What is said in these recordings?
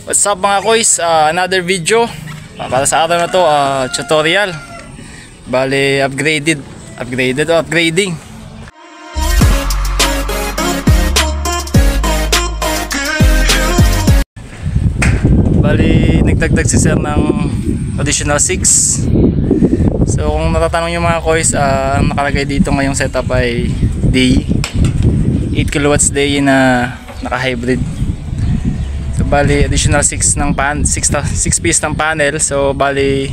What's up mga koys, another video para sa araw na to, tutorial. Bale, upgrading. Bale, nagdagdag si sir ng additional 6. So kung natatanong nyo mga koys, ang nakalagay dito ngayong setup ay day 8 kilowatts day na naka-hybrid. So bali additional 6 ng 6 piece ng panel. So bali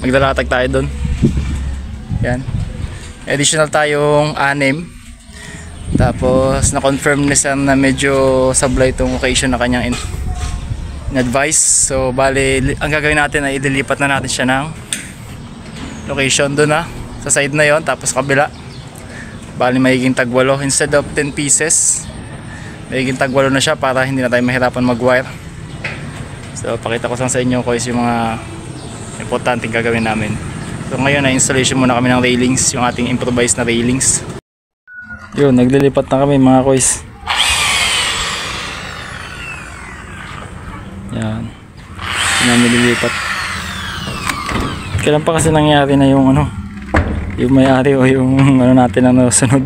maglalatag tayo doon. Yan. Additional tayong 6. Tapos na-confirm ni Sam na medyo sablay itong location na kanyang in-advise. So bali ang gagawin natin ay ililipat na natin siya ng location doon sa side na yon, tapos kabila. Bali magiging tag-8 instead of 10 pieces. Magiging tag-8 na siya para hindi na tayo mahirapan mag-wire. So pakita ko sa inyo guys yung mga importanteng gagawin namin. So ngayon na installation muna kami ng railings, yung ating improvised na railings. Yun, naglilipat na kami mga guys. Yan. Yan, naglilipat. Kailan pa kasi nangyari na yung yung may-ari o yung natin ang nasunod.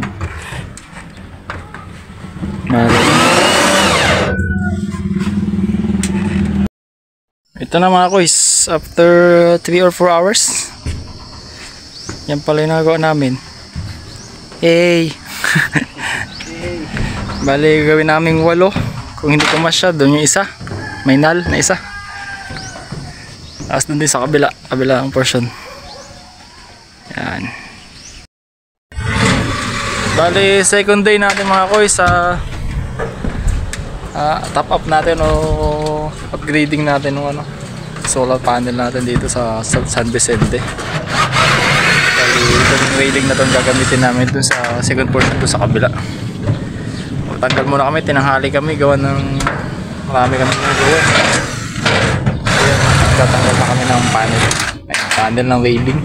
Ito na mga koys, after 3 or 4 hours yan pala yung nagawa namin. Hey! Bali gawin namin 8. Kung hindi ko masya, doon yung isa may null na isa, tapos doon din sa kabila ang portion. Yan. Bali second day natin mga koys, top up natin o upgrading natin ng solar panel natin dito sa San Vicente. Bali itong railing na itong gagamitin namin dun sa second portion dun sa kabila. Tanggal muna kami, tinanghali kami, gawa ng marami kami nagawa. Ayan, tatanggal na kami ng panel. Ayan, panel ng railing.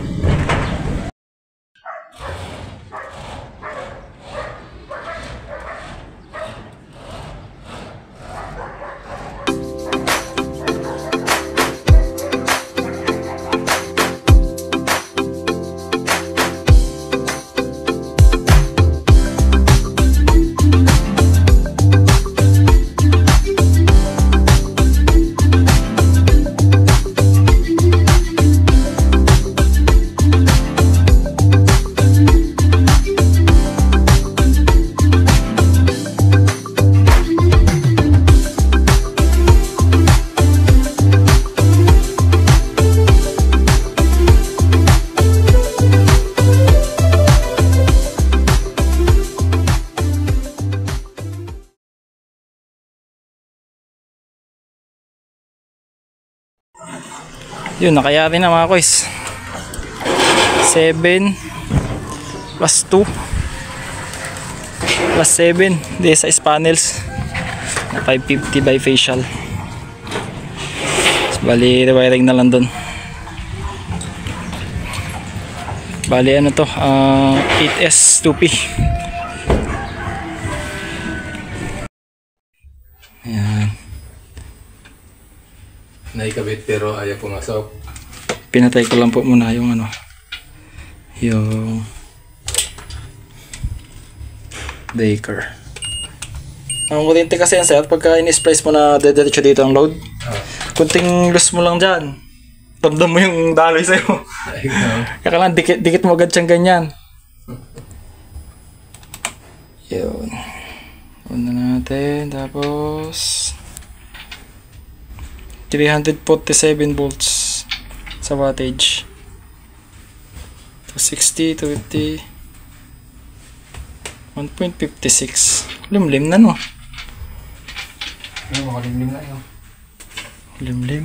Yun, nakayari na mga koys. 7 plus 2 plus 7 di size panels na 550 bifacial. So, bali rewiring na lang dun. Bali 8S 2P. Ayan, naikabit pero ayaw pumasok. pinatay ko lang po muna yung yung breaker. Ang kuryente kasi yan sir, pagka in-splice mo na dediretso dito ang load, kunting loose mo lang dyan, tamdam mo yung daloy sa'yo. Kaya lang dikit mo agad siyang ganyan. Yun, una natin, tapos 347 volts sa wattage. So 60 to 50, 1.56. Limlim na no. Malimlim na yun. Limlim.